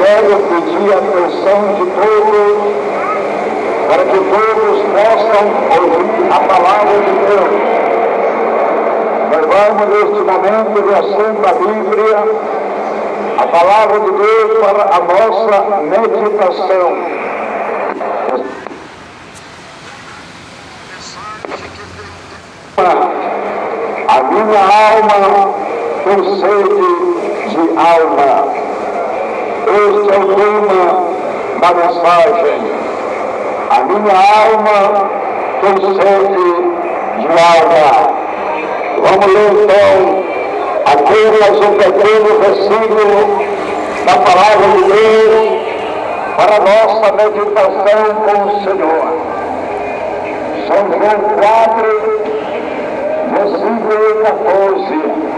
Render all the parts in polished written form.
quero pedir a atenção de todos, para que todos possam ouvir a palavra de Deus. Nós vamos, neste momento, lendo a Bíblia, a palavra de Deus, para a nossa meditação. A minha alma tem sede de alma. Este é o tema da mensagem. A minha alma tem sede de alma. Vamos ler então apenas um pequeno versículo da palavra de Deus para a nossa meditação com o Senhor. São João 4, versículo 14.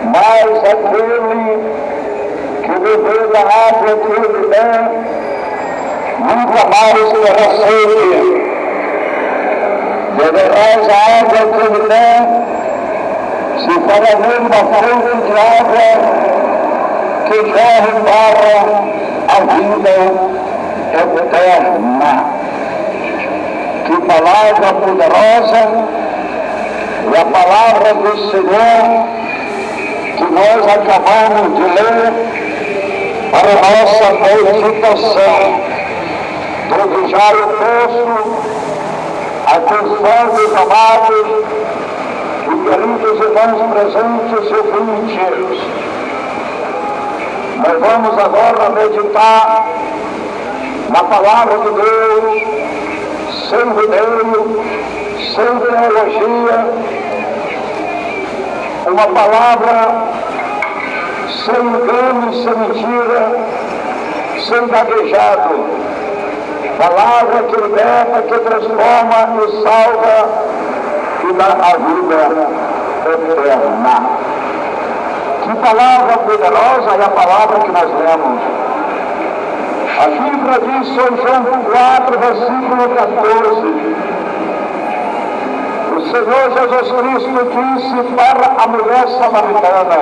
Mas aquele que beber da água que eu lhe der, nunca mais terá sede. Beberás a água que eu lhe der, se fará nele uma fonte de água que corre para a vida eterna. Que palavra poderosa! E a palavra do Senhor que nós acabamos de ler para a nossa meditação. Desde já eu peço a atenção dos amados e queridos irmãos presentes e ouvintes. Nós vamos agora meditar na palavra de Deus, sem rodeio, sem teologia, uma palavra sem engano, sem mentira, sem gaguejado. Palavra que liberta, que transforma e salva e dá a vida eterna. Que palavra poderosa é a palavra que nós lemos. A Bíblia diz, São João 4, versículo 14. O Senhor Jesus Cristo disse para a mulher samaritana: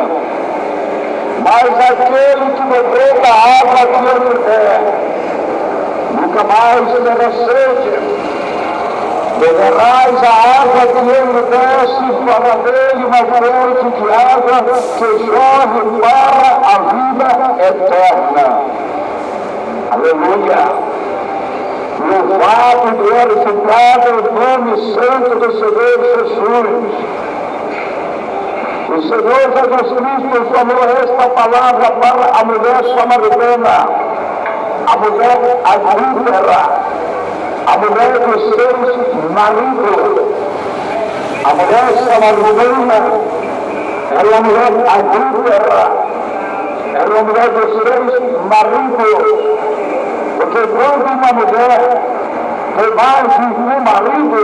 mas aquele que bebeu da água que eu lhe der, nunca mais terá sede. Beberás a água que eu lhe der, se fará dele uma fonte de água que jorre para a vida eterna. Aleluia! Louvado e glorificado o nome santo do Senhor Jesus. O Senhor Jesus Cristo falou esta palavra para a mulher samaritana, a mulher adúltera, a mulher dos seus maridos. A mulher samaritana era uma mulher adúltera, era uma mulher dos seus maridos. Porque quando uma mulher tem mais de um marido,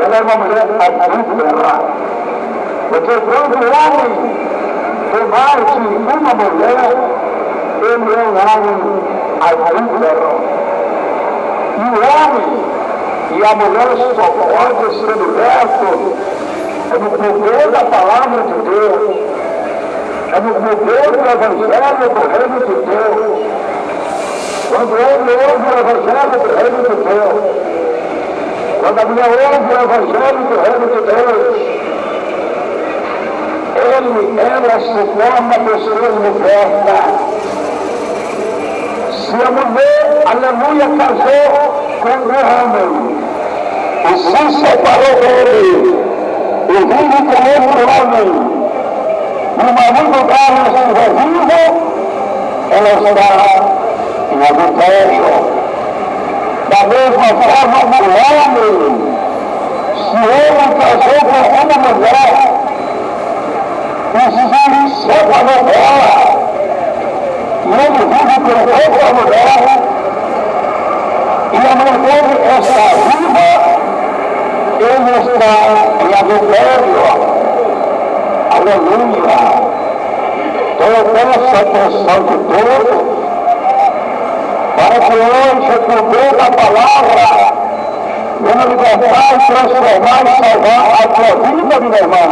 ela é uma mulher adúltera. Porque quando o homem tem mais de uma mulher, ele é um homem adúltero. E o homem e a mulher só podem ser libertos no poder da palavra de Deus, é no poder do Evangelho do Reino de Deus. Quando ele ouve o Evangelho do Reino de Deus, quando a mulher ouve o Evangelho do Reino de Deus, ela se torna pessoa liberta. Se a mulher, aleluia, casou com o homem e se separou dele e vive com outro homem, e o marido dela estiver vivo, ela está em adultério. Da mesma forma, o homem, se ele casou com uma mulher e se separou dela, e ele vive com outra mulher, e a mulher dele está viva, ele está em adultério. Aleluia! Então eu peço a atenção de todos, para que hoje, por meio da palavra, venha libertar e transformar e salvar a tua vida, minha irmã.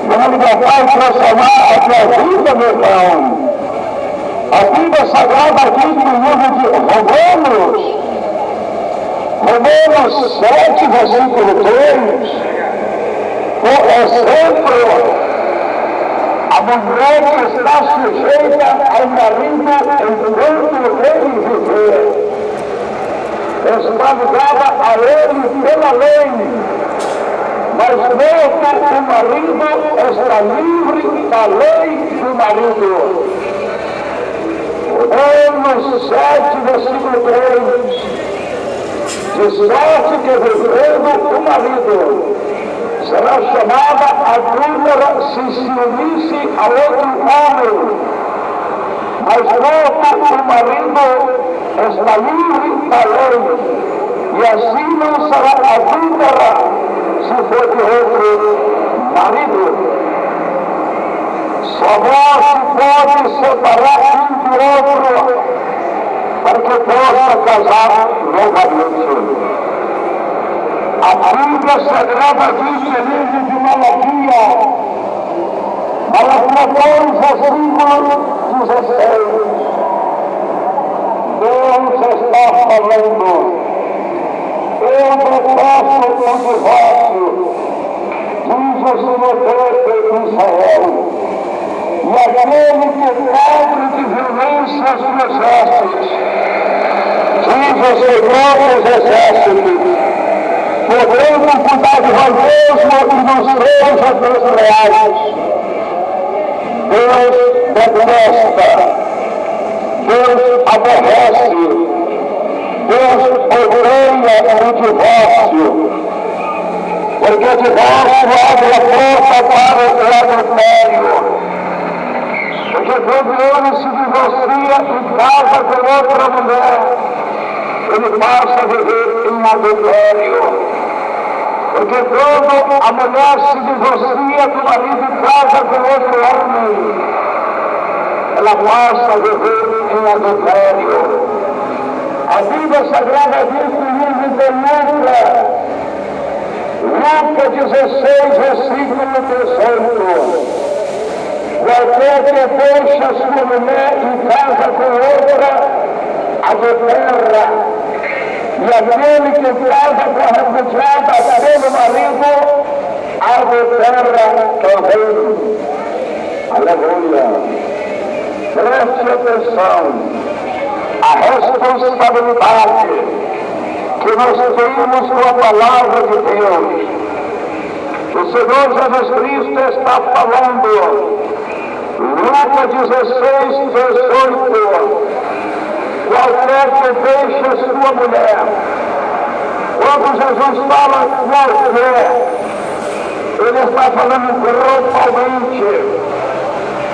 Venha libertar e transformar a tua vida, meu irmão. A Bíblia Sagrada diz no livro de Romanos 7, versículo 3, por exemplo, a mulher que está sujeita ao marido enquanto ele viver, está ligada a ele pela lei, mas mesmo o marido está livre da lei do marido. Romanos 7, versículo 3, de sorte que vivendo o marido será chamada adúltera se unisse a outro homem, mas logo o marido está livre da lei, e assim não será adúltera se for de outro marido. Só vós pode separar um do outro, para que possa casar novamente. A Bíblia Sagrada diz no livro de Malaquia 2, versículo 16. Deus está falando: eu detesto o divórcio, diz o Senhor Deus de Israel, e aquele que cobre de violência as suas vestes, diz o Senhor dos exércitos, podendo cuidar de vós mesmo e dos seus desleais. Deus detesta, Deus aborrece, Deus odeia o divórcio, porque o divórcio abre a porta para o adultério. Porque quando ele se divorcia e casa com outra mulher, ele passa a viver em adultério. Porque quando a mulher se divorcia do marido e casa com outro homem, ela passa a viver em adultério. A Bíblia Sagrada diz no livro de Lucas 16, versículo 18. Qualquer que deixa sua mulher e casa com outra, adultera. E aquele que casa com a repudiada pelo marido, adultera também. Aleluia. Preste atenção. A responsabilidade que nós temos com a palavra de Deus. O Senhor Jesus Cristo está falando. Lucas 16, 18. Qualquer que deixe sua mulher. Quando Jesus fala qualquer, ele está falando globalmente.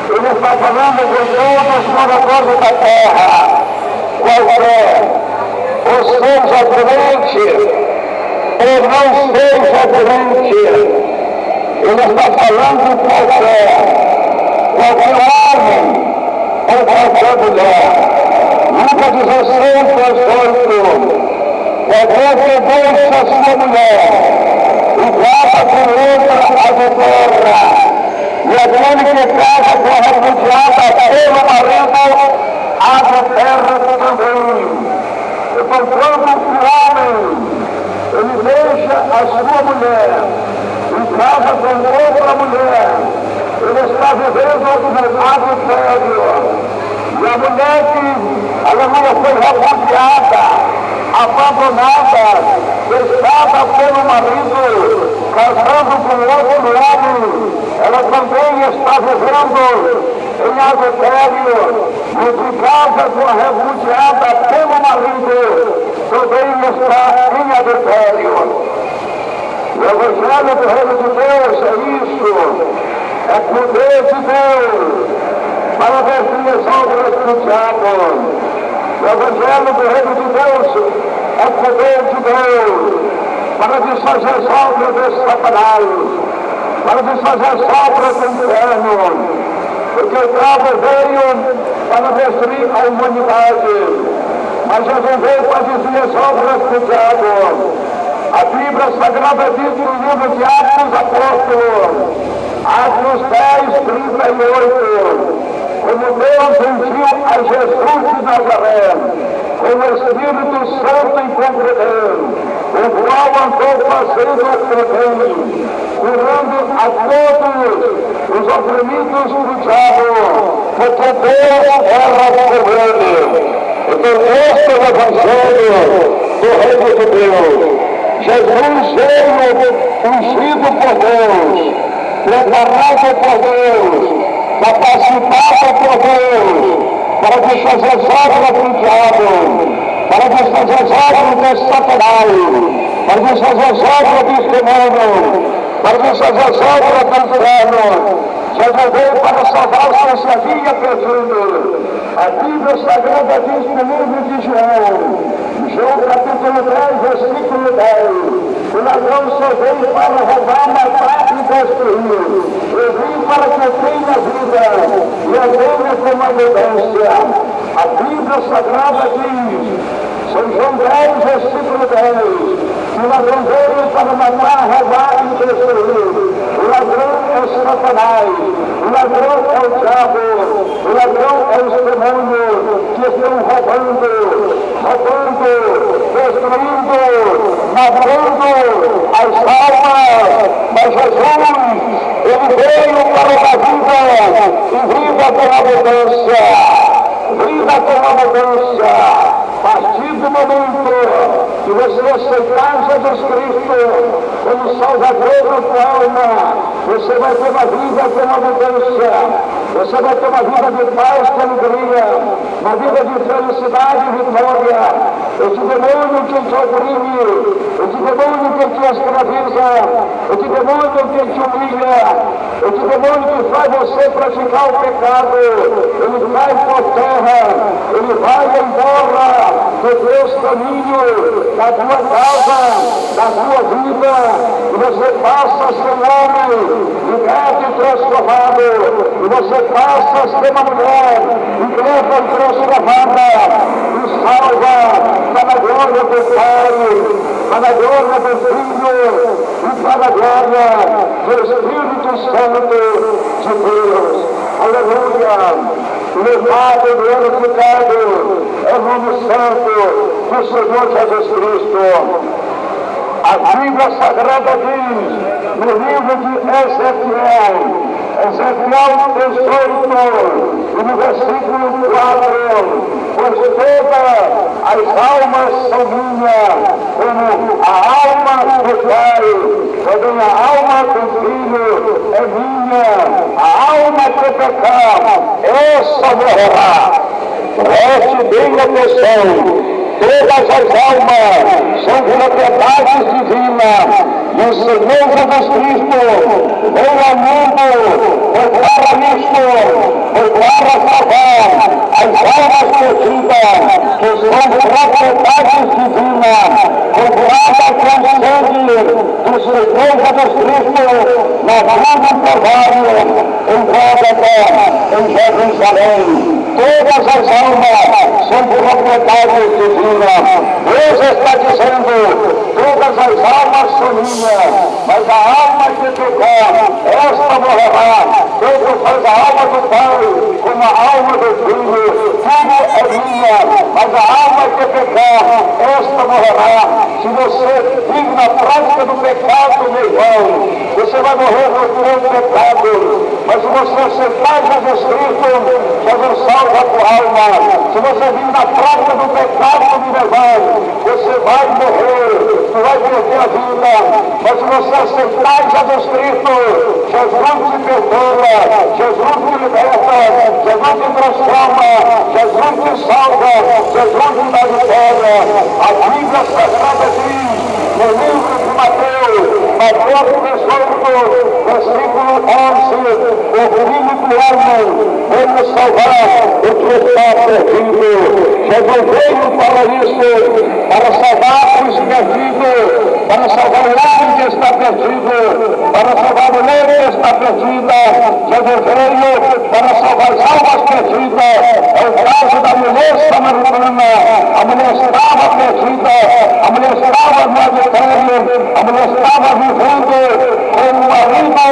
Ele está falando de todos os moradores da terra. Qualquer, ou seja doente, ou não seja doente. Ele está falando qualquer homem ou qualquer mulher. Lucas 16, 18. Qualquer que deixa sua mulher e casa com outra adultera, e aquele que casa com a repudiada pelo marido, adultera também. Então, quando o homem ele deixa a sua mulher e casa com outra mulher, ele está vivendo no adultério. E a mulher que aleluia, foi repudiada, abandonada, deixada pelo marido, casando com outro homem, ela também está vivendo em adultério. E que casa com a repudiada pelo marido, também está em adultério. O Evangelho do Reino de Deus é isso, é poder de Deus para vestir as obras do diabo. O Evangelho do Reino de Deus é poder de Deus para desfazer as obras de Satanás, para desfazer as obras do inferno, porque o diabo veio para destruir a humanidade, mas Jesus veio para destruir as obras do diabo. A Bíblia Sagrada diz no livro de Atos Apóstolos, Atos 10, 38, como Deus ungiu a Jesus de Nazaré, com o Espírito Santo em poder, o qual andou fazendo o bem, curando a todos os oprimidos do diabo, porque Deus era com ele. Então, este é o Evangelho do Reino de Deus. Jesus veio ungido por Deus, preparado por Deus, capacitado por Deus, para desfazer as obras do diabo, para desfazer as obras de Satanás, para desfazer as obras dos demônios, para desfazer as obras do inferno. Jesus veio para salvar os que se havia perdido. A Bíblia Sagrada diz no livro de João capítulo 10, versículo 10, o ladrão só veio para roubar, matar e destruir. Eu vim para que eu tenha vida e a tenha com abundância. A Bíblia Sagrada diz, São João 10, versículo 10, que o ladrão veio para matar, roubar e destruir. O ladrão é Satanás, o ladrão é o diabo, o ladrão é os demônios que estão roubando, destruindo, matando as almas. Mas Jesus, ele veio para a vida e vida com abundância. Vida com abundância. A partir do momento que você aceitar Jesus Cristo como Salvador da tua alma, você vai ter uma vida com abundância, você vai ter uma vida de paz e alegria, uma vida de felicidade e vitória. Esse demônio que te oprime, esse demônio que te escraviza, esse demônio que te humilha, esse demônio que faz você praticar o pecado, ele vai por terra, ele vai embora do teu caminho, da tua casa, da tua vida, e você passa a ser um homem liberto e transformado, e você passa a ser uma mulher liberta e transformada, e salva para a glória do Pai, para a glória do Filho, e para a glória do Espírito Santo de Deus. Aleluia! Louvado e glorificado é o nome santo do Senhor Jesus Cristo. A Bíblia Sagrada diz, no livro de Ezequiel 18, e no versículo 4, pois todas as almas são minhas, como a alma do Pai, também a alma do Filho é minha, a alma que pecar, essa morrerá. Preste bem atenção. Todas as almas são propriedades divinas, e o Senhor Jesus Cristo veio ao mundo, foi para isto, foi para salvar as almas perdidas, que são propriedades divinas, compradas com o sangue do Senhor Jesus Cristo, na cruz do Calvário, em Gólgota, em Jerusalém. Todas as almas são propriedades divinas. Deus está dizendo, todas as almas são minhas, mas a alma que pecar, esta morrerá. Deus faz a alma do Pai como a alma do Filho. Tudo é minha, mas a alma que pecar, esta morrerá. Se você vive na prática do pecado, meu irmão, você vai morrer no teu pecado. Mas se você aceitar Jesus Cristo, Jesus salva a tua alma. Se você vive na prática do pecado, meu irmão, você vai morrer, tu vai perder a vida. Mas se você aceitar Jesus Cristo, Jesus te perdoa, Jesus te liberta, Jesus te transforma, Jesus te salva, Jesus te dá vitória. A Bíblia Sagrada diz, no livro de Mateus 18, versículo 11, o Filho do Homem veio salvar o que está perdido. Jesus veio para isso, para salvar os perdidos, para salvar o homem que está perdido, para salvar a mulher que está perdida. Jesus veio para salvar as almas perdidas. É o caso da mulher samaritana. A mulher estava perdida, a mulher estava no adultério, a mulher estava vivendo com o marido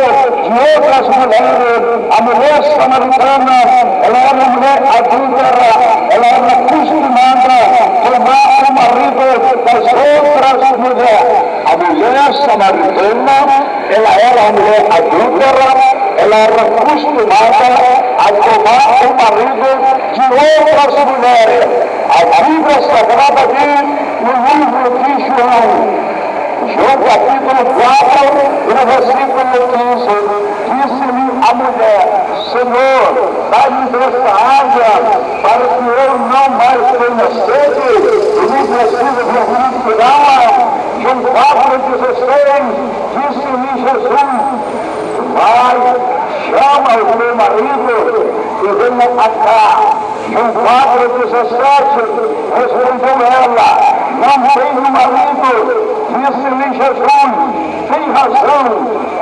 de outras mulheres. A mulher samaritana, ela era uma mulher adúltera, ela era acostumada a tomar o marido das outras mulheres. A mulher samaritana, ela era uma mulher adúltera, ela era acostumada a tomar o marido de outras mulheres. A Bíblia Sagrada diz no livro de João capítulo 4, no versículo 15, disse-lhe a mulher: Senhor, dá-me desta água, para que eu não mais tenha sede, e nem preciso de tirá-la. João 4,16, disse-lhe Jesus: vai, chama o teu marido e venha cá. João 4,17, respondeu ela: não tenho marido. Disse-lhe Jesus: tem razão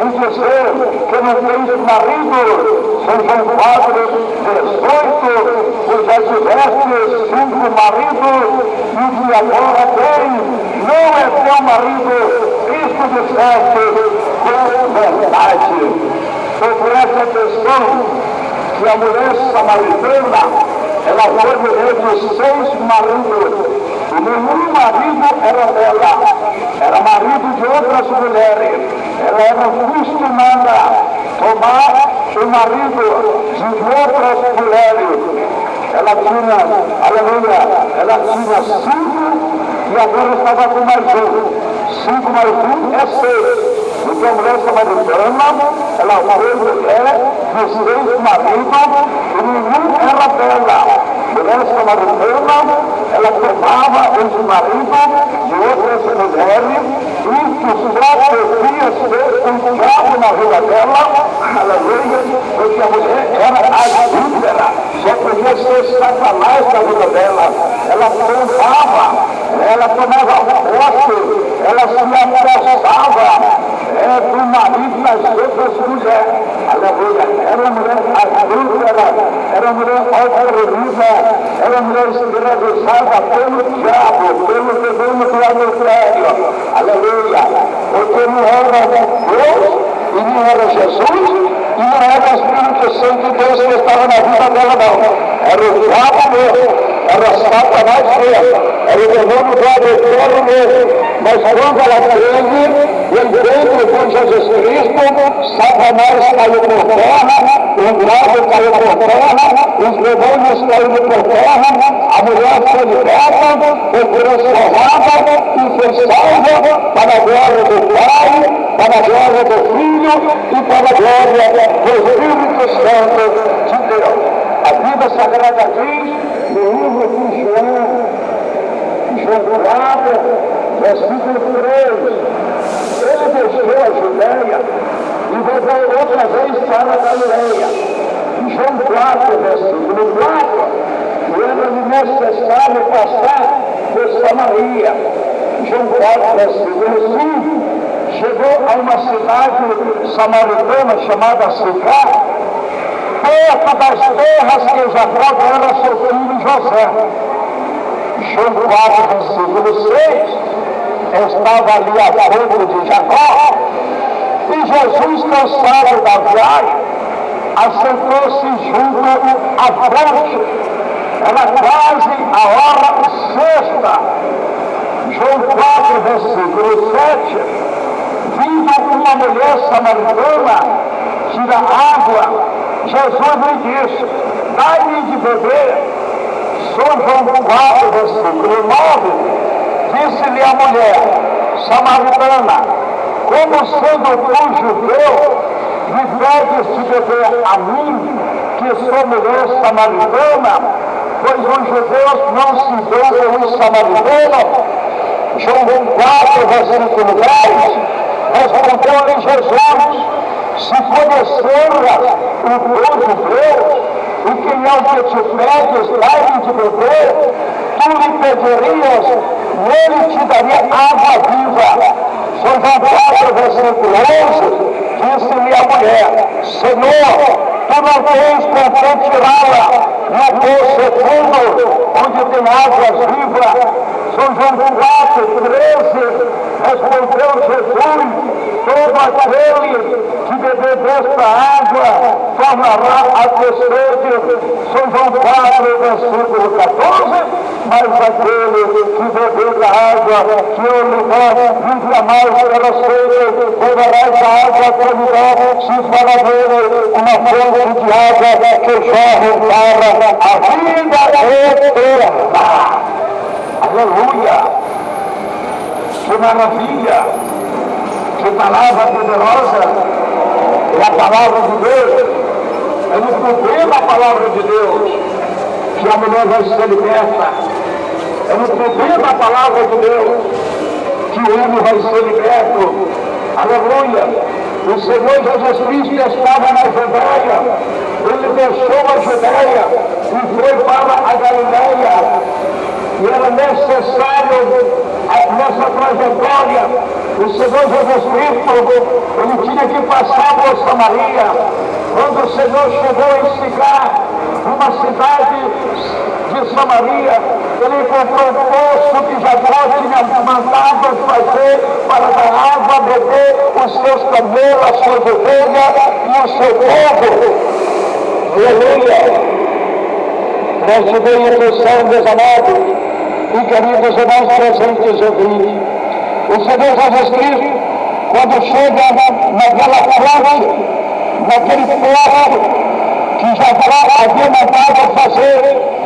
em dizer que não tens marido. São João 4,18, pois já tiveste 5 maridos e o que agora tem não é teu marido. Isto disseste com verdade. Sobre essa questão que a mulher samaritana, ela foi mulher de 6 maridos. E nenhum marido era dela, era marido de outras mulheres. Ela era acostumada a tomar o marido de outras mulheres. Ela tinha, aleluia, ela tinha 5 e agora estava com mais 1. 5 mais 1 é 6. Porque a mulher samaritana, ela foi mulher de 6 maridos e nenhum era dela. A mulher samaritana, ela tomava os maridos de outras mulheres, isso só podia ser um diabo na vida dela, aleluia, porque a mulher era adúltera, só podia ser Satanás na vida dela. Ela tomava posse, ela se apossava do marido das outras mulheres, aleluia. Era uma mulher adúltera, era uma mulher oprimida, era uma mulher escravizada pelo diabo, pelo demônio do adultério, aleluia. Porque não era Deus, e não era Jesus, e não era o Espírito Santo de Deus que estava na vida dela, não. Era o diabo mesmo, era Satanás mesmo, era o demônio do adultério mesmo. Mas quando ela crê, em dentro de Jesus Cristo, Satanás caiu por terra, o diabo caiu por terra, os demônios caíram por terra, a mulher foi liberta, foi transformada e foi salva para a glória do Pai, para a glória do Filho e para a glória do Espírito Santo de Deus. A Bíblia Sagrada diz no livro de João 4, versículo 3, ele deixou a Judéia e voltou outra vez para a Galileia. João 4, versículo 4, era-lhe necessário passar por Samaria. João 4, versículo 5, chegou a uma cidade samaritana chamada Sicar, perto das terras que Jacó dera a seu filho José. João 4, versículo 6, estava ali a fogo de Jacó, e Jesus, cansado da viagem, assentou-se junto à fonte. Era quase a hora sexta. João 4, versículo 7, vindo uma mulher samaritana tirar água, Jesus lhe disse: dai-me de beber. São João 4, versículo 9, disse-lhe a mulher samaritana: como sendo tu judeu, me pedes de beber a mim, que sou mulher samaritana? Pois os judeus não se dão com os samaritanos. João 4, versículo 10, respondeu-lhe Jesus: se conheceras o teu judeu, e quem é o que te pedes, dai-me de beber, tu lhe pedirias, ele te daria água viva. São João 4, versículo 11, disse-lhe a mulher: Senhor, tu não tens com quem tirá-la no poço fundo, onde tem águas vivas. São João 4:13, respondeu Jesus: todo aquele que beber desta água tornará a ter sede. São João 4:14, mas aquele que beber da água que eu lhe der nunca mais terá sede, beberá essa água que eu lhe der, se fará dele uma fonte de água que jorre para a vida eterna. Aleluia! Que maravilha! Que palavra poderosa! É a palavra de Deus. É no poder da palavra de Deus que a mulher vai ser liberta. É no poder da palavra de Deus que o homem vai ser liberto. Aleluia! O Senhor Jesus Cristo estava na Judéia. Ele deixou a Judéia e foi para a Galileia. E era necessário, nessa trajetória, o Senhor Jesus Cristo, ele tinha que passar por Samaria. Quando o Senhor chegou em Sicar, uma cidade de Samaria, ele encontrou um poço que Jacó tinha mandado fazer para dar água a beber os seus camelos, as suas ovelhas e o seu povo. Aleluia! Nós tivemos atenção, meus amados e queridos irmãos presentes ouvintes. O Senhor Jesus Cristo, quando chega naquela fonte, naquele poço que Jacó havia mandado fazer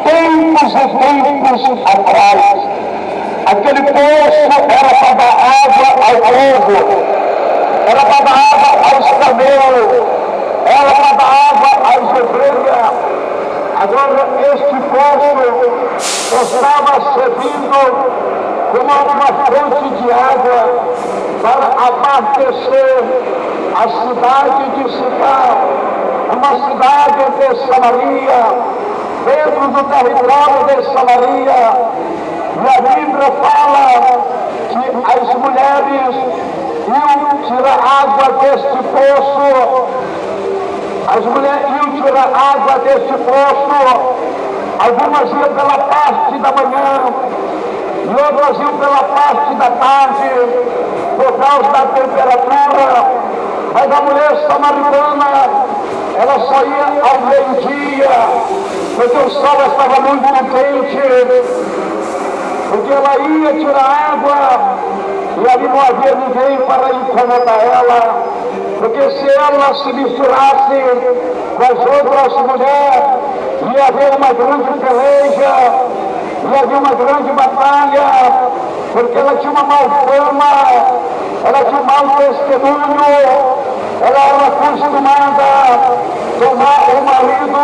tempos e tempos atrás, aquele poço era para dar água ao povo, era para dar água aos camelos, era para dar água às ovelhas. Agora este poço estava servindo como uma fonte de água para abastecer a cidade de Sicar, uma cidade de Samaria, dentro do território de Samaria. E a Bíblia fala que as mulheres iam tirar água deste poço. As mulheres iam tirar água deste poço. Algumas iam pela parte da manhã e outras iam pela parte da tarde, por causa da temperatura. Mas a mulher samaritana, ela só ia ao meio-dia, porque o sol estava muito quente, porque ela ia tirar água e ali não havia ninguém para incomodar ela. Porque se ela se misturasse com as outras mulheres, ia haver uma grande peleja, ia haver uma grande batalha, porque ela tinha uma má fama, ela tinha um mau testemunho, ela era acostumada a tomar o marido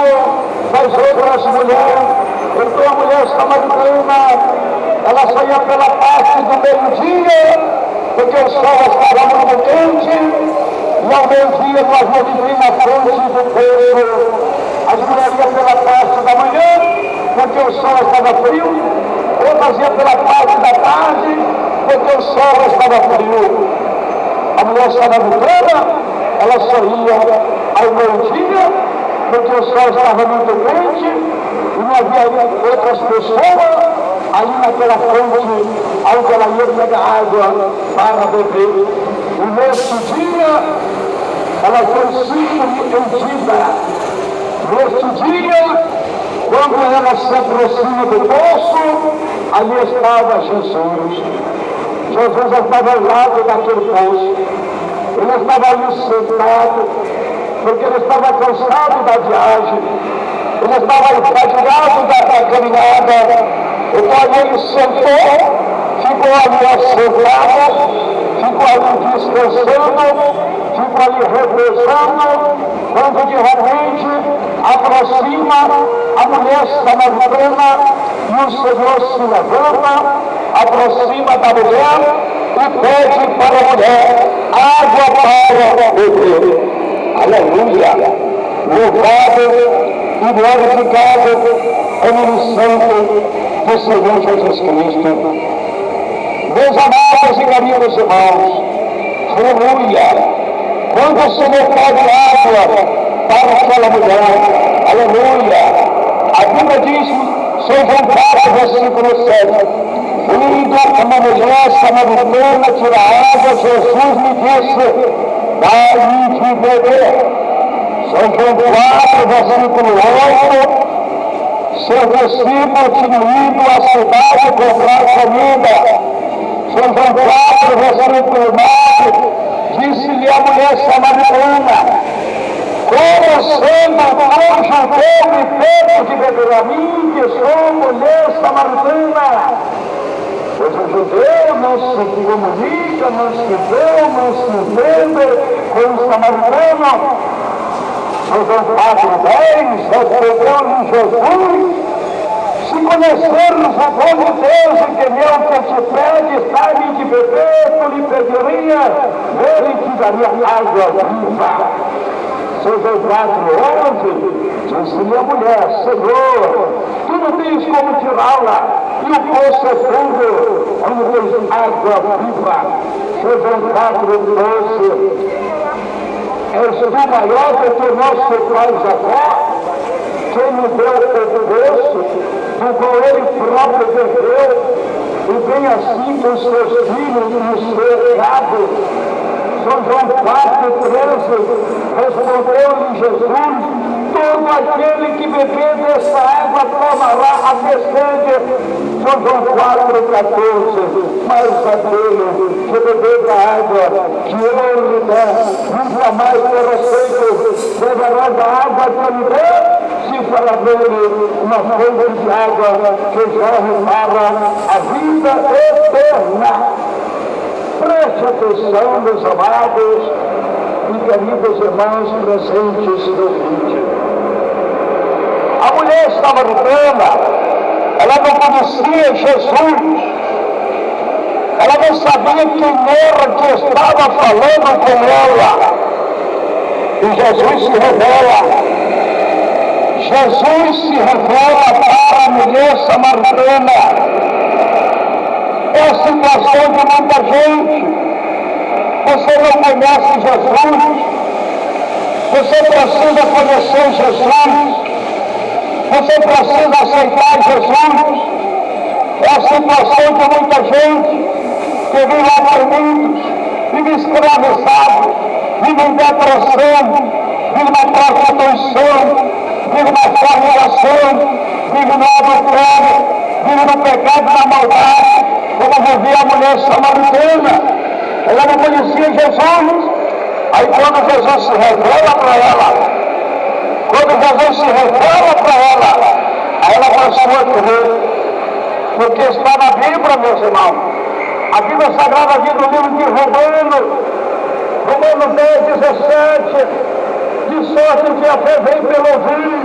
das outras mulheres. Então a mulher samaritana, ela saía pela parte do meio-dia, porque o sol estava muito quente, e ao meio-dia não havia ninguém na frente do poço. As mulheres iam pela parte da manhã, porque o sol estava frio, outras iam pela parte da tarde, porque o sol estava frio. A mulher samaritana, ela só ia ao meio-dia, porque o sol estava muito quente, e não havia outras pessoas ali naquela fonte, onde ela ia pegar água para beber. E nesse dia, ela foi surpreendida. Neste dia, quando ela se aproxima do poço, ali estava Jesus. Jesus estava ao lado daquele poço. Ele estava ali sentado, porque ele estava cansado da viagem. Ele estava fatigado da caminhada. Então ele sentou, ficou ali sentado, ficou ali descansando, ficou ali repousando, quando de repente aproxima a mulher samaritana e o Senhor se levanta, aproxima da mulher e pede para a mulher água para beber. Aleluia! Louvado e glorificado é o nome santo do Senhor Jesus Cristo. Meus amados e queridos irmãos, aleluia! Quando o Senhor pede água para aquela mulher, aleluia! A Bíblia diz, São João 4, versículo 7, Vindo uma mulher samaritana tirar água, Jesus me disse: dai-me de beber. São João 4, versículo 8. Seus discípulos tinham ido à cidade comprar comida. São João 4, versículo 9. Disse-lhe a mulher samaritana: como sendo um judeu me pede de beber a mim, que sou mulher samaritana? Pois o judeu não se comunica, não se vê, não se entende com o samaritano. São João 4:10, respondeu-lhe Jesus: se conhecermos o dom de Deus e que meu que te pede, dai-me de beber, tu lhe pediria, ele te daria água viva. São João 4:11, disse-lhe a mulher: Senhor, tu não tens como tirá-la, e o poço é fundo, onde tens água viva. São João 4:12, és tu maior do que o nosso pai Jacó, quem me deu o poço, do qual ele próprio bebeu, e bem assim com os seus filhos e o seu gado. São João 4:13, respondeu-lhe Jesus: todo aquele que beber dessa água tomará até sede. São João 4:14, mas aquele que beber da água que eu lhe der, nunca mais terá sede, beberá da água que eu lhe der, se para dele uma fonte de água que jorre para a vida eterna. Preste atenção, meus amados e queridos irmãos presentes no vídeo. A mulher samaritana, ela não conhecia Jesus, ela não sabia quem era que estava falando com ela. E Jesus se revela. Jesus se revela para a mulher samaritana. É a situação de muita gente. Você não conhece Jesus, você precisa conhecer Jesus, você precisa aceitar Jesus. É a situação de muita gente que vive oprimidos, vive escravizado, vive em depressão, vive na prostituição, vive na fornicação, vive no adultério, vive no pecado e na maldade. Como vivia a mulher samaritana, ela não conhecia Jesus. Aí quando Jesus se revela para ela, aí ela passou a crer, porque está na Bíblia, meus irmãos. A Bíblia Sagrada diz no livro de Romanos 10:17, de sorte que a fé vem pelo ouvir,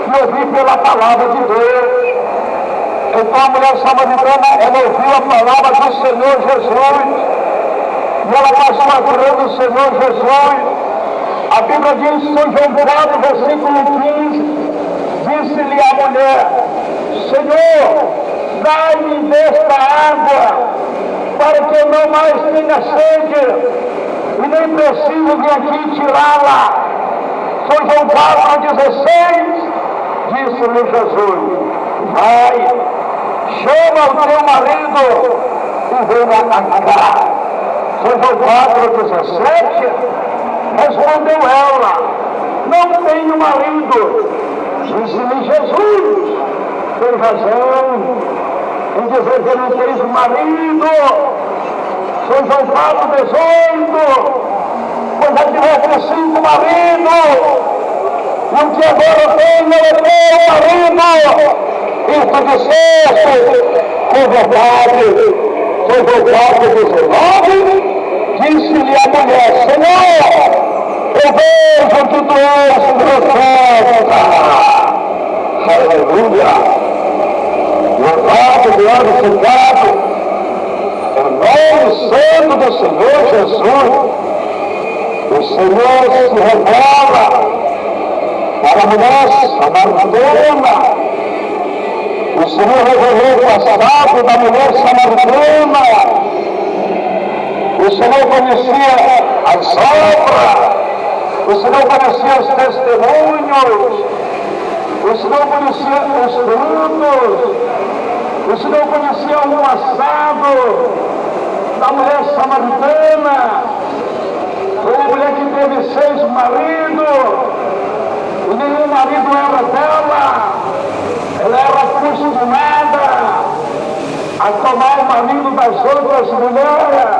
e ouvir pela palavra de Deus. Então a mulher samaritana, ela ouviu a palavra do Senhor Jesus, e ela passou a crer no Senhor Jesus. A Bíblia diz, São João 4, versículo 15, disse-lhe a mulher: Senhor, dai-me desta água, para que eu não mais tenha sede, e nem preciso vir aqui tirá-la. São João 4:16, disse-lhe Jesus: vai, chama o teu marido e venha cá. São João 4:17, respondeu ela: não tenho marido. Disse-lhe Jesus: tem razão em dizer que não tens marido. São João 4:18, pois já tiveste 5 maridos, e o que agora tem não é teu marido. Isto disseste com verdade. São João 4:19, disse-lhe a mulher: Senhor, eu vejo que tu és profeta. Aleluia! Louvado, glorificado, em nome santo do Senhor Jesus. O Senhor se revela para a mulher samaritana. O Senhor revelou o passado da mulher samaritana. O Senhor conhecia as obras. O Senhor conhecia os testemunhos. O Senhor conhecia os frutos. O O Senhor conhecia o passado da mulher samaritana. Foi uma mulher que teve 6 maridos e nenhum marido era dela. Ela era acostumada a tomar o marido das outras mulheres.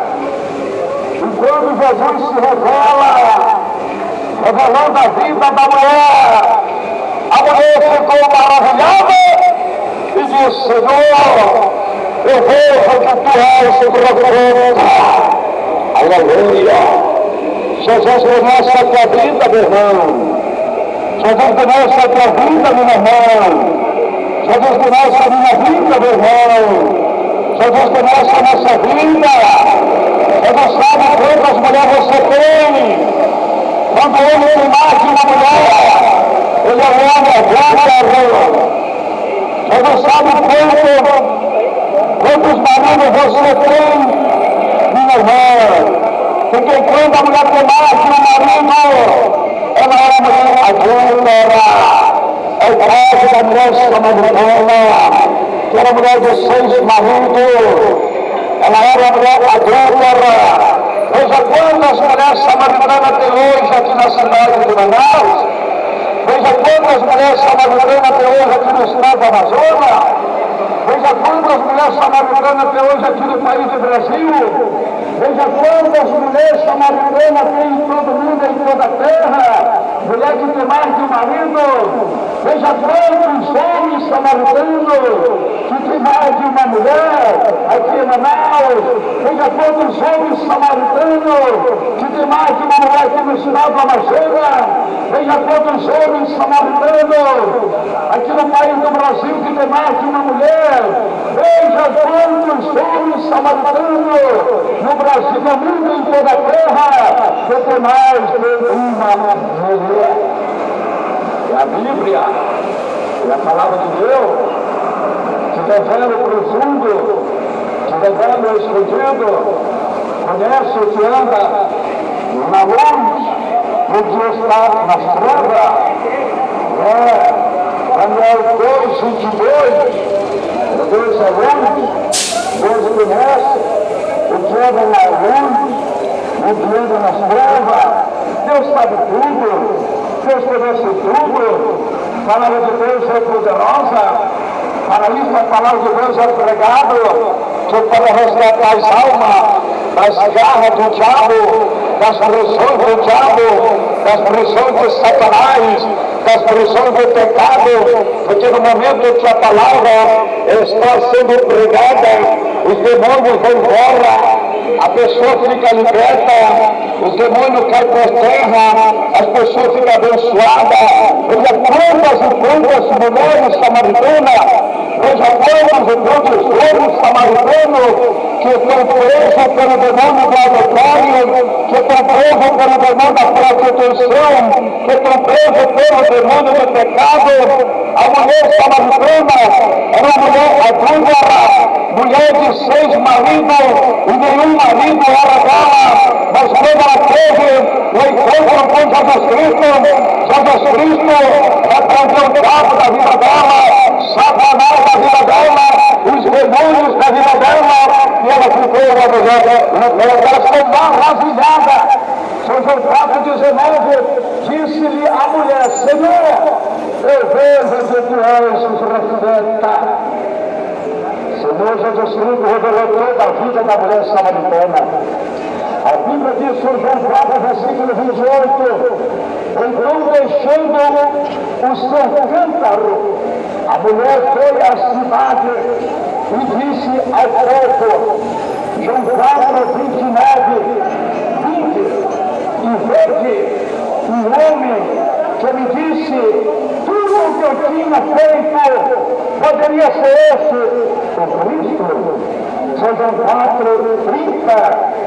E quando Jesus se revela, revelando a vida da mulher, a mulher ficou maravilhada e disse: Senhor, eu vejo que tu és o profeta. Aleluia! Jesus conhece a tua vida, meu irmão. Jesus conhece a tua vida, minha irmã. Jesus conhece a minha vida, meu irmão. Jesus conhece a nossa vida. Jesus sabe quantas mulheres você tem. Quando ele tem mais de uma mulher, ele é um homem adúltero. Jesus sabe quantos maridos você tem, minha irmã. Porque quando a mulher tem mais de um marido, ela é uma mulher adúltera. É o caso da mulher samaritana, que era mulher de 6 maridos. Ela era uma mulher adúltera. Veja quantas mulheres samaritanas tem hoje aqui na cidade de Manaus. Veja quantas mulheres samaritanas tem hoje aqui no estado do Amazonas. Veja quantas mulheres samaritanas tem hoje aqui no país do Brasil. Veja quantas mulheres samaritanas tem em todo mundo, em toda a terra. Mulher que tem mais de um marido. Veja quantos homens samaritanos que tem mais de uma mulher aqui em Manaus. Veja quantos homens samaritanos que tem mais de uma mulher aqui no estado do Amazonas. Veja quantos homens samaritanos aqui no país do Brasil que tem mais de uma mulher. Veja quantos homens samaritanos no Brasil, no mundo, em toda a terra, que tem mais de uma mulher. É a Bíblia, é a palavra de Deus, que revela o profundo, que revela o escondido, conhece o que anda na luz, o que está nas trevas. Daniel 2:22, Deus é luz, Deus conhece o que anda na luz, o que anda nas trevas. Deus sabe tudo, Deus conhece tudo. A palavra de Deus é poderosa. Para isso a palavra de Deus é pregada, que para resgatar as almas das garras do diabo, das prisões do diabo, das prisões de Satanás, das prisões do pecado, porque no momento que a palavra está sendo pregada, os demônios vão embora, a pessoa fica liberta, os demônios caem por terra, as pessoas ficam abençoadas. Veja quantas e quantas mulheres samaritanas, veja quantos e quantos homens samaritanos que estão presos pelo demônio do adultério, que estão presos pelo demônio da prostituição, que estão presos pelo demônio do pecado. A mulher samaritana era uma mulher adúltera, mulher de 6 maridos, e nenhum marido era dela. Mas quando ela teve o encontro com Jesus Cristo repreendeu o diabo da vida dela, Satanás da vida dela, os demônios da vida dela, e ela ficou maravilhada. São João 4:19, disse-lhe a mulher: Senhor, eu vejo que tu és o profeta. Senhor Jesus Cristo revelou toda a vida da mulher samaritana. A Bíblia diz, São João 4, versículo 28, então deixando o seu cântaro, a mulher foi à cidade e disse ao povo, João 4, 29, vinde e vede um homem que me disse, tudo o que eu tinha feito poderia ser esse, o Cristo. São João 4, 30,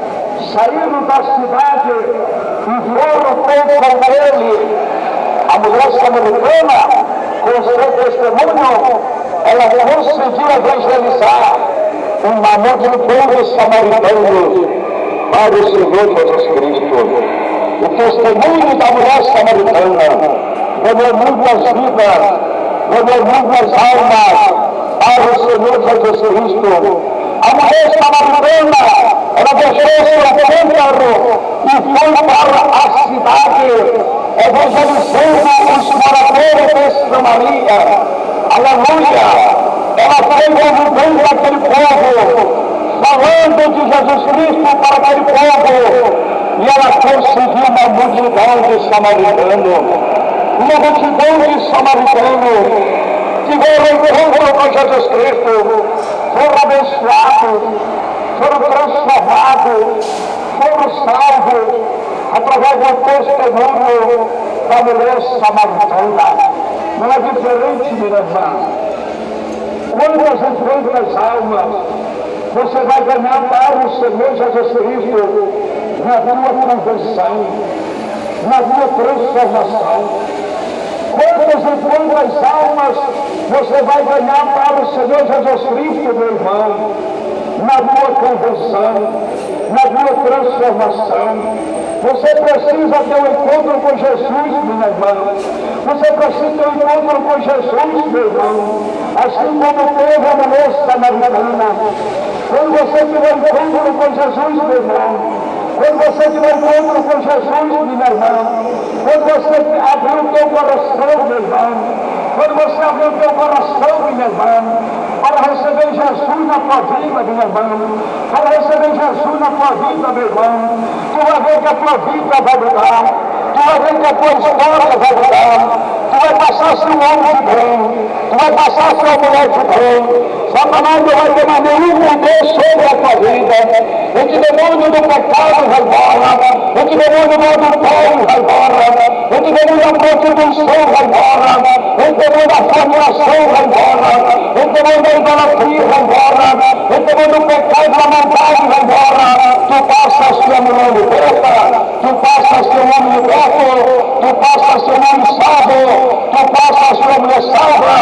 saíram da cidade e foram ter com ele. A mulher samaritana, com seu testemunho, ela conseguiu evangelizar uma multidão de samaritanos para o Senhor Jesus Cristo. O testemunho da mulher samaritana ganhou muitas vidas, ganhou muitas almas. A para o Senhor Jesus Cristo. A mulher samaritana, ela deixou seu cântaro e foi para a cidade, evangelizando os moradores de Samaria. Aleluia! Ela foi convidando aquele povo, falando de Jesus Cristo para aquele povo, e ela conseguiu uma multidão de samaritanos. Uma multidão de samaritanos tiveram encontro com Jesus Cristo, foram abençoados, foram transformados, foram salvos através do testemunho da mulher samaritana. Não é diferente, minha irmã. Quantas outras almas você vai ganhar para o Senhor Jesus Cristo na tua conversão, na tua transformação? Quantas almas você vai ganhar para o Senhor Jesus Cristo, meu irmão, na tua conversão, na tua transformação? Você precisa ter um encontro com Jesus, minha irmã. Você precisa ter um encontro com Jesus, meu irmão. Assim como teve a mulher samaritana. Quando você tiver um encontro com Jesus, meu irmão, quando você tiver um encontro com Jesus, minha irmã, quando você abrir o teu coração, meu irmão, quando você abrir o teu coração, minha irmã, para receber Jesus na tua vida, minha irmã, para receber Jesus na tua vida, meu irmão, tu vai ver que a tua vida vai mudar, tu vai ver que a tua história vai mudar, tu vai passar a ser um homem de bem, tu vai passar a ser uma mulher de bem. Satanás não vai ter mais nenhum poder sobre a tua vida. O demônio do pecado vai embora, o demônio do adultério vai embora, o demônio da prostituição vai embora, o demônio da fornicação vai embora, o demônio da idolatria vai embora, o demônio do pecado da maldade vai embora. Tu passas a ser uma mulher liberta, tu passas a ser um homem liberto, tu passas a ser um homem salvo, tu passas a ser uma mulher salva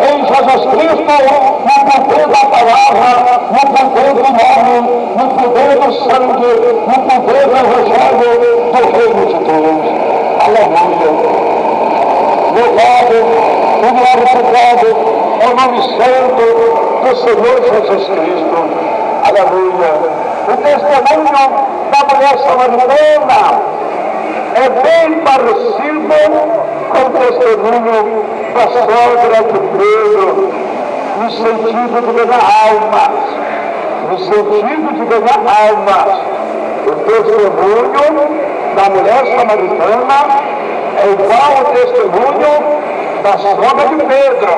em Jesus Cristo, no poder da palavra, no poder do nome, no poder do sangue, no poder do evangelho do reino de Deus. Aleluia. Louvado e glorificado é o nome santo do Senhor Jesus Cristo. Aleluia. O testemunho da mulher samaritana é bem parecido com o testemunho da sogra de Pedro, no sentido de ganhar almas, no sentido de ganhar almas. O testemunho da mulher samaritana é igual ao testemunho da sogra de Pedro,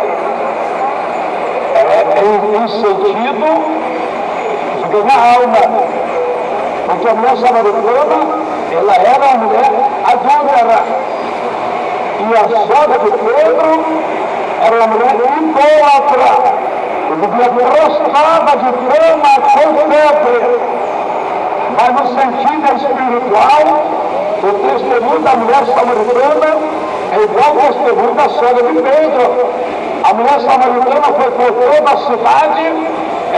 em sentido de ganhar alma, porque a mulher samaritana, ela era uma mulher adúltera, e a sogra de Pedro era uma mulher idólatra, vivia prostrada de fama com febre. Mas no sentido espiritual, o testemunho da mulher samaritana é igual ao testemunho da sogra de Pedro. A mulher samaritana foi por toda a cidade,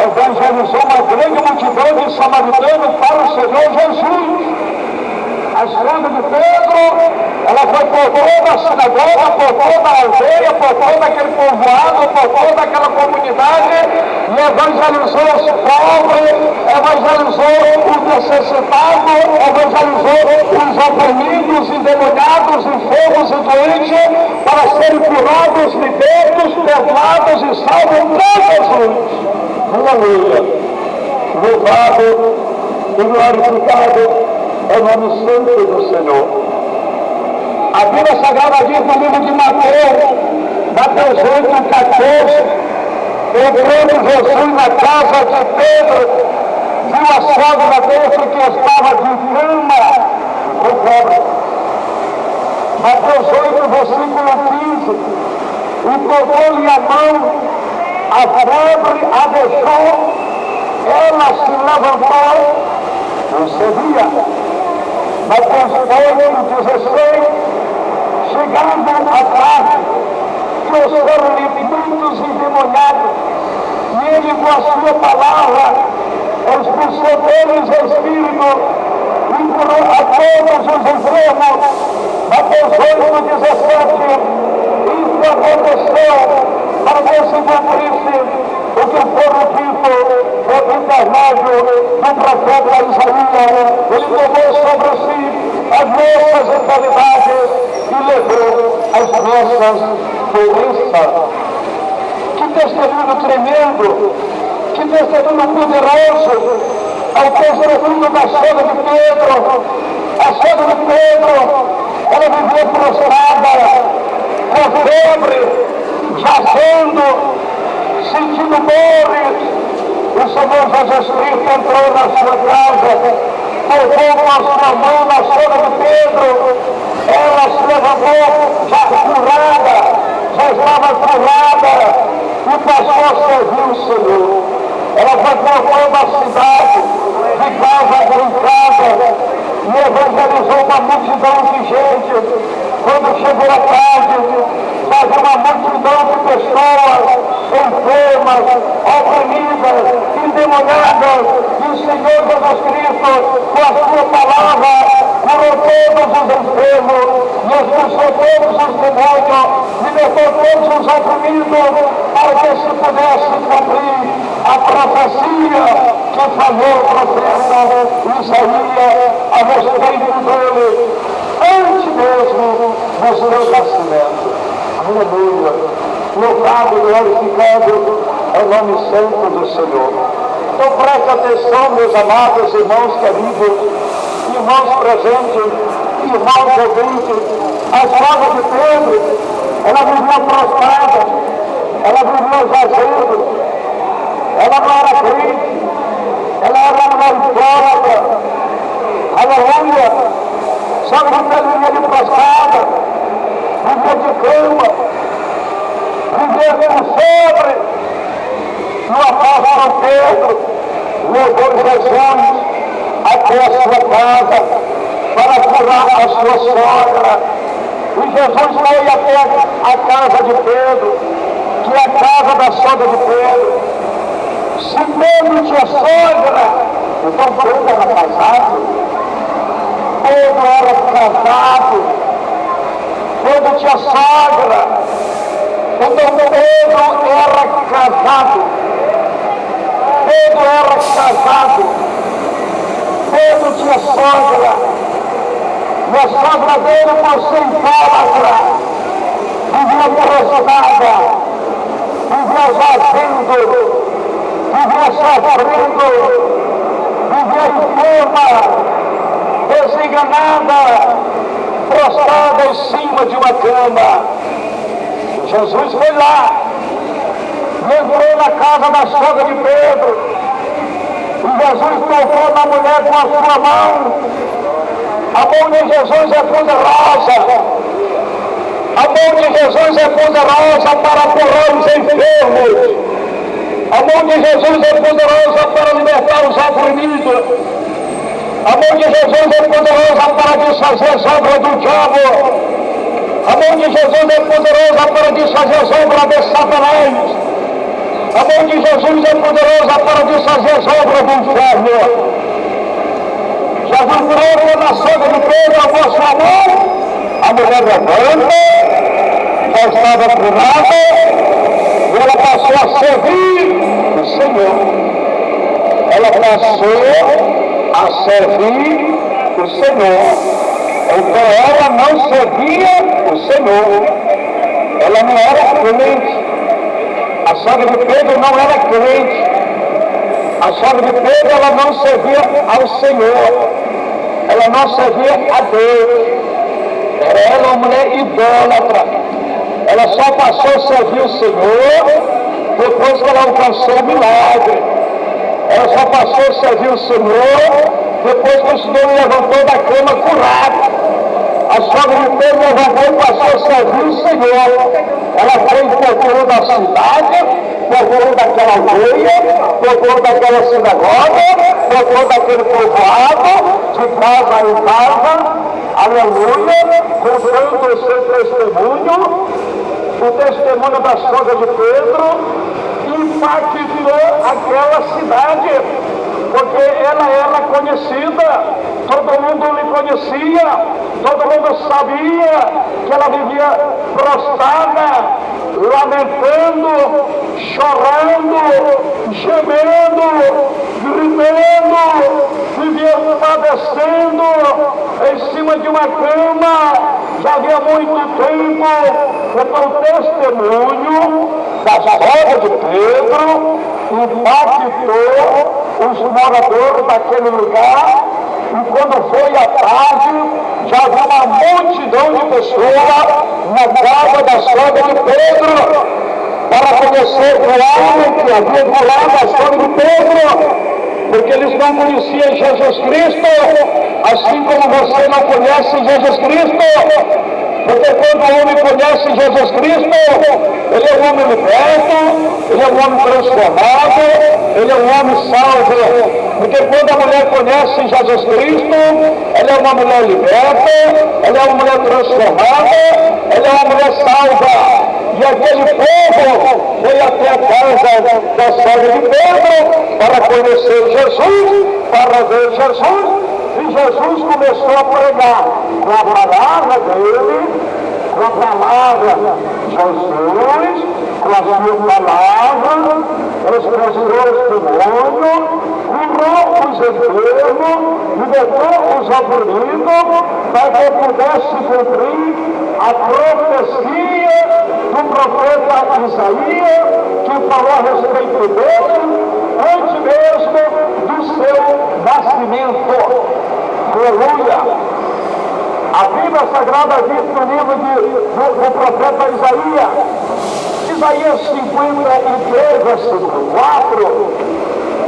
evangelizou uma grande multidão de samaritanos para o Senhor Jesus. A sogra de Pedro, ela foi por toda a sinagoga, por toda a aldeia, por todo aquele povoado, por toda aquela comunidade, e evangelizou os pobres, evangelizou os necessitados, evangelizou os oprimidos, endemoniados, enfermos e doentes, para serem curados, libertos, perdoados e salvos por Jesus. Aleluia! Louvado e glorificado é o nome santo do Senhor. A Bíblia Sagrada diz no livro de Mateus 8:14, entrando Jesus na casa de Pedro, viu a sogra dele que estava de cama com febre. Mateus 8, versículo 15, e pegou-lhe a mão, a febre a deixou, ela se levantou e seguia. Mateus 8:16, chegando à tarde, trouxeram-lhe muitos endemoniados, e ele, com a sua palavra, expulsou deles o espírito e curou a todos os enfermos. Mateus 8:17, isso aconteceu para que se cumprisse porque o povo dito, por intermédio do profeta Isaías, ele tomou sobre si as nossas enfermidades e levou as nossas doenças. Que testemunho tremendo, que testemunho poderoso, ao testemunho da sogra de Pedro. A sogra de Pedro, ela vivia prostrada, com febre, jazendo, sentindo dores. O Senhor Jesus Cristo entrou na sua casa, tocou com a sua mão na sogra de Pedro, ela se levantou já curada, já estava curada, e passou a servir o Senhor. Ela foi cortando a cidade, de casa em casa, e evangelizou uma multidão de gente. Quando chegou a tarde, havia uma multidão de pessoas enfermas, oprimidas, endemoniadas, e o Senhor Jesus Cristo, com a sua palavra, curou todos os enfermos, e expulsou todos os demônios, libertou todos os oprimidos, para que se pudesse cumprir a profecia que falou o profeta Isaías a respeito dele, antes mesmo do seu nascimento. Aleluia! Louvado e glorificado é o nome santo do Senhor. Então preste atenção, meus amados irmãos queridos, irmãos presentes, irmãos ouvintes. A sogra de Pedro, ela vivia prostrada, ela vivia jazendo, ela não era crente, ela era uma idólatra. Aleluia! Só que Pedro vivia de prostrada, vivia de cama, vivia com febre. E o apóstolo Pedro levou Jesus até a sua casa para curar a sua sogra. E Jesus foi até a casa de Pedro, que é a casa da sogra de Pedro. Se Pedro tinha sogra, então Pedro era casado. Pedro era casado. Pedro tinha sogra. Então Pedro era casado. Pedro era casado. Pedro tinha sogra. E a sogra dele, por ser idólatra, vivia prostrada, vivia jazendo, vivia sofrendo, vivia enferma, desenganada, prostrada em cima de uma cama. Jesus foi lá, entrou na casa da sogra de Pedro, e Jesus tocou na mulher com a sua mão. A mão de Jesus é poderosa. A mão de Jesus é poderosa para curar os enfermos. A mão de Jesus é poderosa para libertar os oprimidos. A mão de Jesus é poderosa para desfazer as obras do diabo. A mão de Jesus é poderosa para desfazer as obras de Satanás. A mão de Jesus é poderosa para desfazer as obras do inferno. Jesus curou na sogra de Pedro a sua mão, a mulher levanta, já estava curada, e ela passou a servir o Senhor. Ela passou a servir o Senhor. Então ela não servia o Senhor. Ela não era crente. A sogra de Pedro não era crente. A sogra de Pedro, ela não servia ao Senhor. Ela não servia a Deus. Era ela uma mulher idólatra. Ela só passou a servir o Senhor depois que ela alcançou o milagre. Ela só passou a servir o Senhor depois que o Senhor levantou da cama curado. A sogra de Pedro levantou e passou a servir o Senhor. Ela fez procurou da cidade, procurou daquela aldeia, procurou daquela sinagoga, procurou daquele povoado, de casa em casa, aleluia, contando o seu testemunho, o testemunho da sogra de Pedro, impactou aquela cidade, porque ela era conhecida, todo mundo lhe conhecia, todo mundo sabia que ela vivia prostrada, lamentando, chorando, gemendo, gritando, vivia padecendo em cima de uma cama, já havia muito tempo. Então o testemunho da sogra de Pedro impactou os moradores daquele lugar, e quando foi à tarde, já havia uma multidão de pessoas na casa da sogra de Pedro, para conhecer o homem que havia violado a sogra de Pedro, porque eles não conheciam Jesus Cristo, assim como você não conhece Jesus Cristo. Porque quando o homem conhece Jesus Cristo, ele é um homem liberto, ele é um homem transformado, ele é um homem salvo. Porque quando a mulher conhece Jesus Cristo, ela é uma mulher liberta, ela é uma mulher transformada, ela é uma mulher salva. E aquele povo foi até a casa da sogra de Pedro para conhecer Jesus, para ver Jesus. E Jesus começou a pregar com a palavra dele, com a palavra de Jesus, com a sua palavra, expressou testemunho, curou os enfermos, libertou os oprimidos, para que pudesse cumprir a profecia do profeta Isaías, que falou a respeito dele, antes mesmo do seu nascimento. Aleluia! A Bíblia Sagrada diz no livro do profeta Isaías, Isaías 53, versículo 4,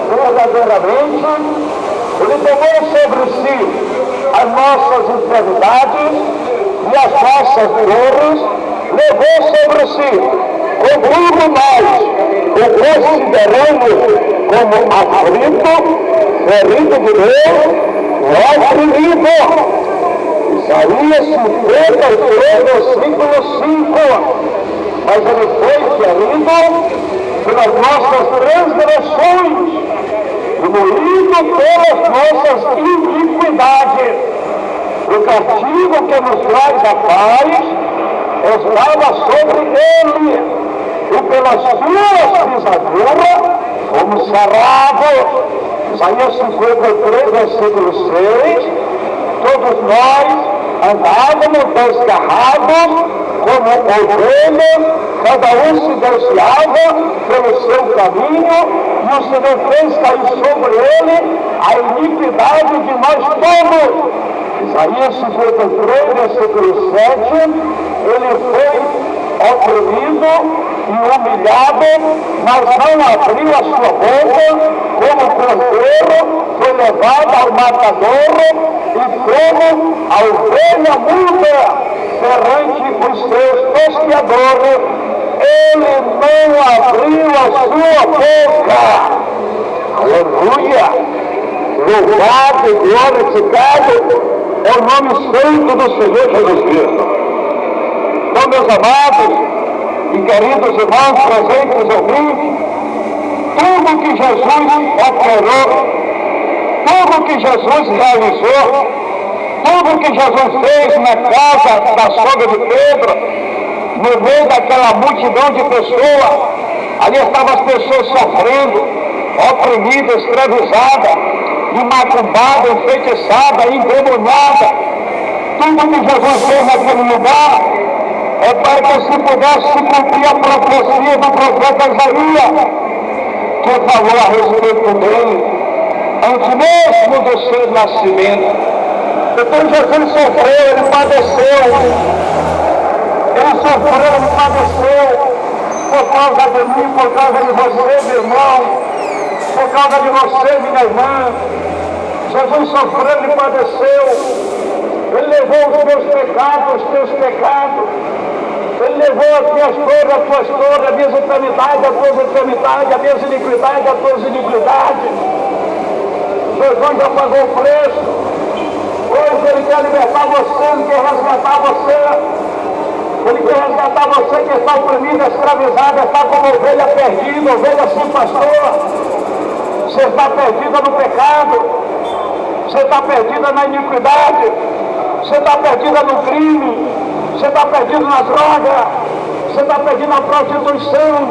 verdadeiramente, ele tomou sobre si as nossas enfermidades e as nossas dores, levou sobre si. Contudo, nós o consideramos como aflito, ferido de Deus, oprimido. Isaías 53, versículo 5. Mas ele foi ferido pelas nossas transgressões e moído pelas nossas iniquidades. O castigo que nos traz a paz estava sobre ele, e pelas suas pisaduras fomos sarados. Isaías 53, versículo 6. Todos nós andávamos desgarrados como ovelhas, cada um se desviava pelo seu caminho, e o Senhor fez cair sobre ele a iniquidade de nós todos. Isaías 53, versículo 7, ele foi oprimido e humilhado, mas não abriu a sua boca, como cordeiro foi levado ao matadouro, e como a ovelha muda perante os seus tosqueadores, ele não abriu a sua boca. Aleluia! Louvado e glorificado é o nome santo do Senhor Jesus Cristo. Então, meus amados e queridos irmãos presentes ouvintes, tudo que Jesus operou, tudo que Jesus realizou, tudo que Jesus fez na casa da sogra de Pedro, no meio daquela multidão de pessoas, ali estavam as pessoas sofrendo, oprimidas, escravizadas, macumbada, enfeitiçada, endemoniada. Tudo que Jesus fez naquele lugar é para que se pudesse cumprir a profecia do profeta Isaías, que falou a respeito dele, antes mesmo do seu nascimento. Então Jesus sofreu, ele padeceu, ele padeceu, por causa de mim, por causa de você, meu irmão, por causa de você, minha irmã. Jesus sofreu, ele padeceu, ele levou os meus pecados, os teus pecados, ele levou as minhas dores, as tuas dores, as minhas enfermidades, as tuas enfermidades, as minhas iniquidades, as tuas iniquidades. Jesus já pagou o preço. Hoje ele quer libertar você, ele quer resgatar você. Ele quer resgatar você que está oprimido, escravizado, está como ovelha perdida, ovelha sem pastor. Você está perdida no pecado, você está perdida na iniquidade, você está perdida no crime, você está perdido na droga, você está perdido na prostituição,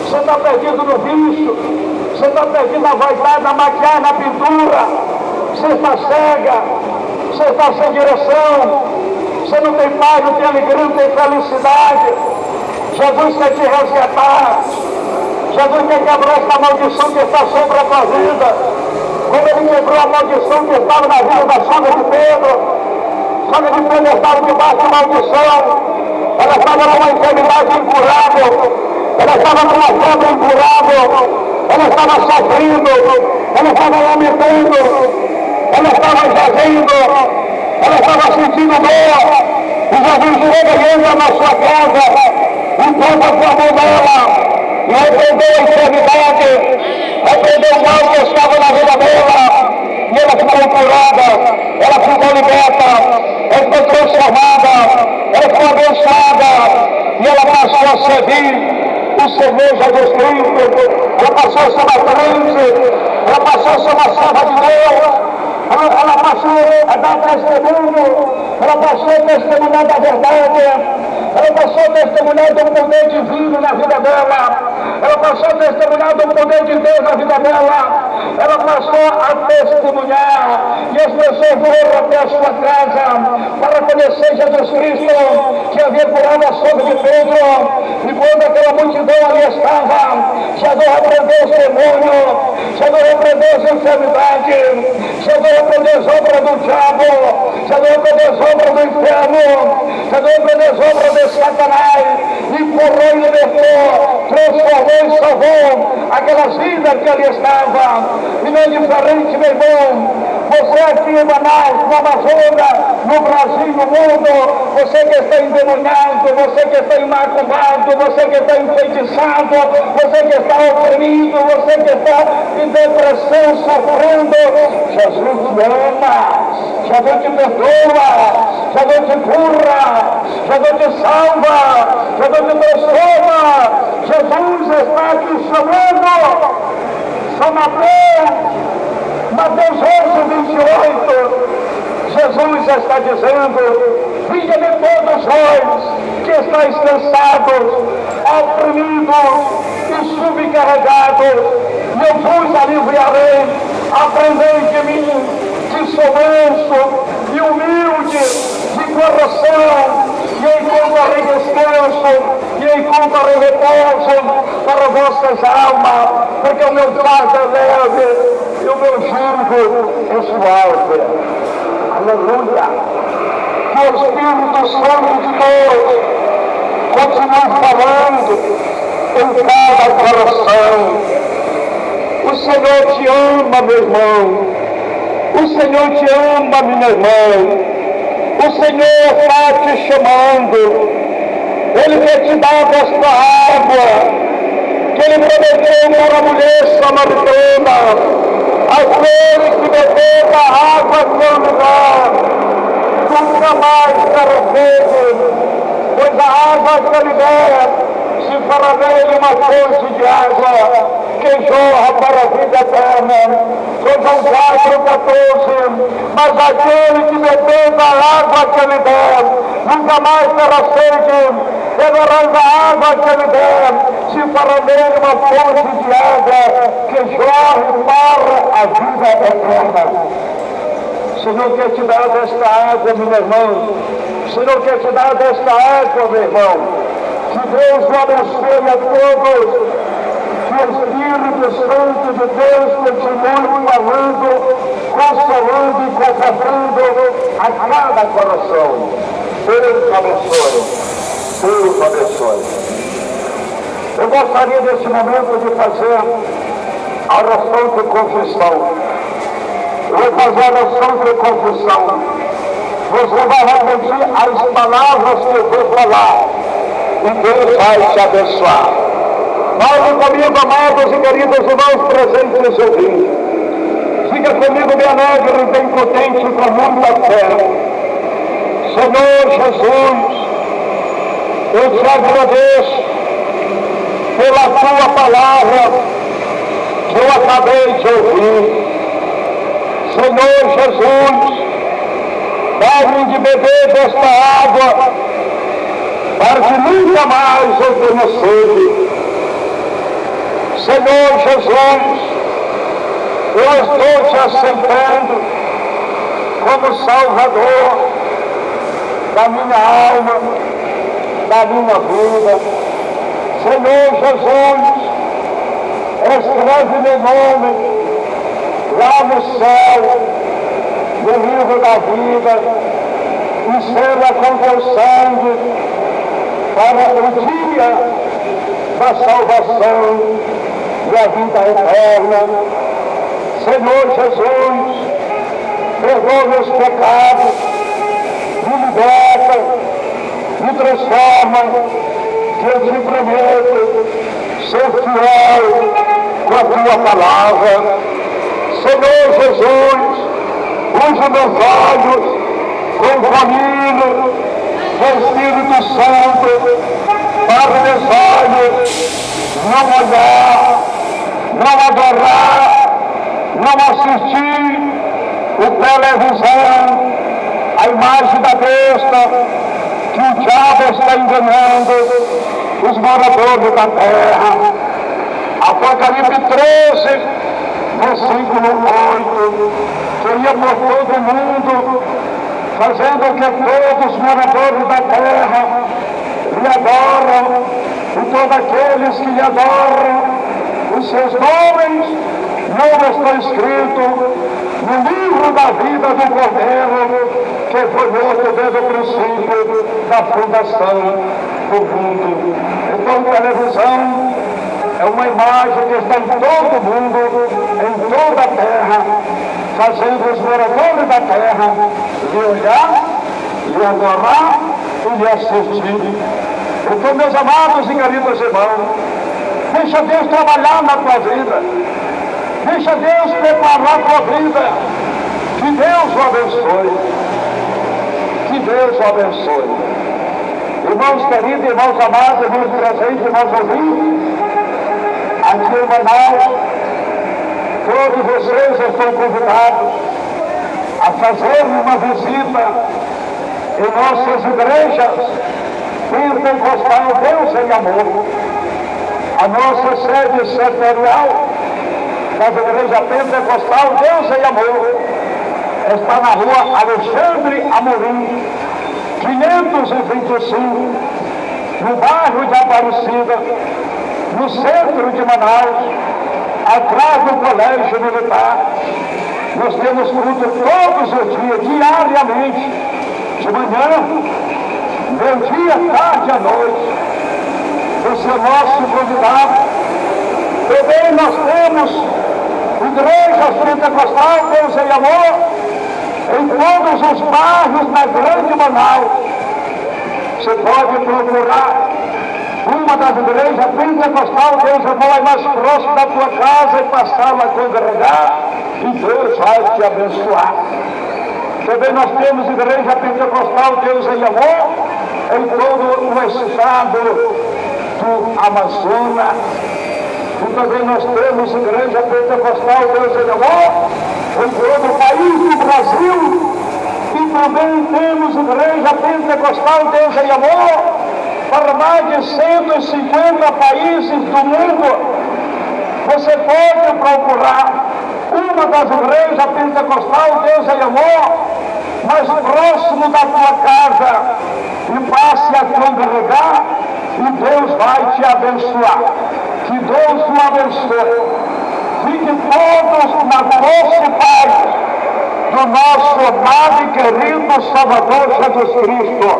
você está perdido no vício, você está perdido na vaidade, na maquiagem, na pintura, você está cega, você está sem direção, você não tem paz, não tem alegria, não tem felicidade. Jesus quer te resgatar. Jesus quer quebrar essa maldição que está sobre a tua vida. Como ele quebrou a maldição que estava na vida da sogra de Pedro. A sogra de Pedro estava debaixo de maldição. Ela estava numa enfermidade incurável. Ela estava numa febre incurável. Ela estava sofrendo. Ela estava lamentando. Ela estava jazendo. Ela estava sentindo dor. E Jesus chega e entra na sua casa. E toca com a mão dela. E repreendeu a enfermidade. Repreendeu o mal que estava na vida dela. E ela ficou curada. Ela ficou liberta. Ela foi transformada. Ela foi abençoada. E ela passou a servir o Senhor Jesus Cristo. Ela passou a ser uma crente. Ela passou a ser uma serva de Deus. Ela passou a dar testemunho. Ela passou a testemunhar da verdade. Ela passou a testemunhar do poder divino na vida dela. Ela passou a testemunhar do poder de Deus na vida dela. Ela passou a testemunhar. E as pessoas foram até a sua casa para conhecer Jesus Cristo, que havia curado a sogra de Pedro. E quando aquela multidão ali estava, Jesus repreendeu os demônios, Jesus repreendeu as enfermidades, Jesus repreendeu as obras do diabo, Jesus repreendeu as obras do inferno, Jesus repreendeu as obras de Satanás, e curou e libertou, transformou e salvou aquelas vidas que ali estavam. E não é diferente, meu irmão. Você aqui em Manaus, no Amazonas, no Brasil, no mundo, você que está endemoniado, você que está imaculado, você que está enfeitiçado, você que está oprimido, você que está em depressão, sofrendo, Jesus te ama, Jesus te perdoa, Jesus te cura, Jesus te salva, Jesus te transforma. Jesus está te chamando. São Mateus 11:28, Jesus está dizendo: vinde-me todos vós que estáis cansados, oprimidos e subcarregados, e eu vos aliviarei. Aprendei de mim, que sou manso e humilde de coração, e encontrarei descanso, e encontrarei repouso para vossas almas, porque o meu fardo é leve e o meu jugo é suave. Aleluia! Que o Espírito Santo de Deus continue falando em cada coração. O Senhor te ama, meu irmão. O Senhor te ama, minha irmã. O Senhor está te chamando. Ele quer te dar desta água que Ele prometeu para a mulher samaritana. Aquele que beber da água sem lugar, nunca mais terá sede, pois a água que ele der se fará nele uma fonte de água que jorra para a vida eterna. João 4:14. Mas aquele que beber da água que ele der, nunca mais terá sede. Beberás da água que ele der, se fará nele uma fonte de água que jorre para a vida eterna. O Senhor quer te dar desta água, meu irmão. O Senhor quer te dar desta água, meu irmão. Que Deus o abençoe a todos. Que o Espírito Santo de Deus continue falando, consolando e confortando a cada coração. Deus abençoe. Deus abençoe. Eu gostaria nesse momento de fazer a oração de confissão. Eu vou fazer a oração de confissão. Você vai repetir as palavras que eu vou falar. E Deus vai te abençoar. Fale comigo, amados e queridos irmãos presentes e ouvintes. Fica comigo, bem alegre e bem contente com muita fé. Senhor Jesus, eu te agradeço pela tua palavra que eu acabei de ouvir. Senhor Jesus, dá-me de beber desta água, para que nunca mais eu tenha sede. Senhor Jesus, eu estou te aceitando como Salvador da minha alma, da minha vida. Senhor Jesus, escreve meu nome lá no céu, no livro da vida, e sela com teu sangue para o dia da salvação e a vida eterna. Senhor Jesus, perdoa meus pecados, me liberta, me transforma, que eu te prometo ser fiel com a tua palavra. Senhor Jesus, usa meus olhos com o caminho do Espírito Santo para meus olhos não olhar, não adorar, não assistir o televisão, a imagem da besta que o diabo está enganando os moradores da terra. Apocalipse 13, versículo 8, que ia por todo o mundo, fazendo que todos os moradores da terra lhe adoram, e todos aqueles que lhe adoram, os seus nomes não estão escritos no livro da vida do Cordeiro, que foi morto desde o princípio da fundação do mundo. Então, televisão é uma imagem que está em todo o mundo, em toda a terra, fazendo os moradores da terra lhe olhar, lhe adorar e lhe assistir. Então, meus amados e queridos irmãos, deixa Deus trabalhar na tua vida, deixa Deus preparar a tua vida, que Deus o abençoe, que Deus o abençoe. Irmãos queridos, irmãos amados, irmãos presentes, irmãos ouvintes, aqui em Manaus, todos vocês estão convidados a fazer uma visita em nossas igrejas pentecostal Deus em Amor. A nossa sede setorial das igrejas pentecostal Deus em Amor está na rua Alexandre Amorim, 525, no bairro de Aparecida, no centro de Manaus, atrás do Colégio Militar. Nós temos culto todos os dias, diariamente, de manhã, meio-dia, tarde e à noite. Esse é o nosso convidado. Também nós temos igrejas pentecostal Deus em Amor em todos os bairros da grande Manaus. Você pode procurar uma das igrejas pentecostal Deus em Amor aí mais próximo da tua casa e passar lá a congregar, e Deus vai te abençoar. Também nós temos igreja pentecostal Deus em Amor em todo o estado do Amazonas. E também nós temos igreja pentecostal Deus em Amor em todo o país do Brasil. E também temos igreja pentecostal Deus em Amor para mais de 150 países do mundo. Você pode procurar uma das igrejas pentecostal Deus em Amor mais próximo da tua casa e passe a congregar, e Deus vai te abençoar. Que Deus o abençoe. Fiquem todos na doce paz do nosso amado e querido Salvador Jesus Cristo.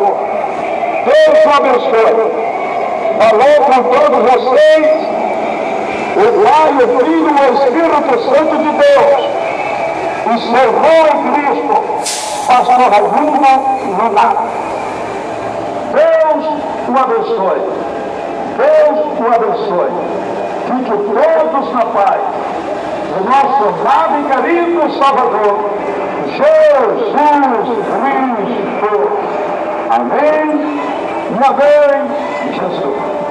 Deus o abençoe. Falou com todos vocês o Pai, o Filho e o Espírito Santo de Deus. E servou em Cristo, pastor Raimundo Nonato. Deus o abençoe. Deus o abençoe. Fique todos na paz do nosso amado e querido Salvador, Jesus Cristo. Amém e amém, Jesus.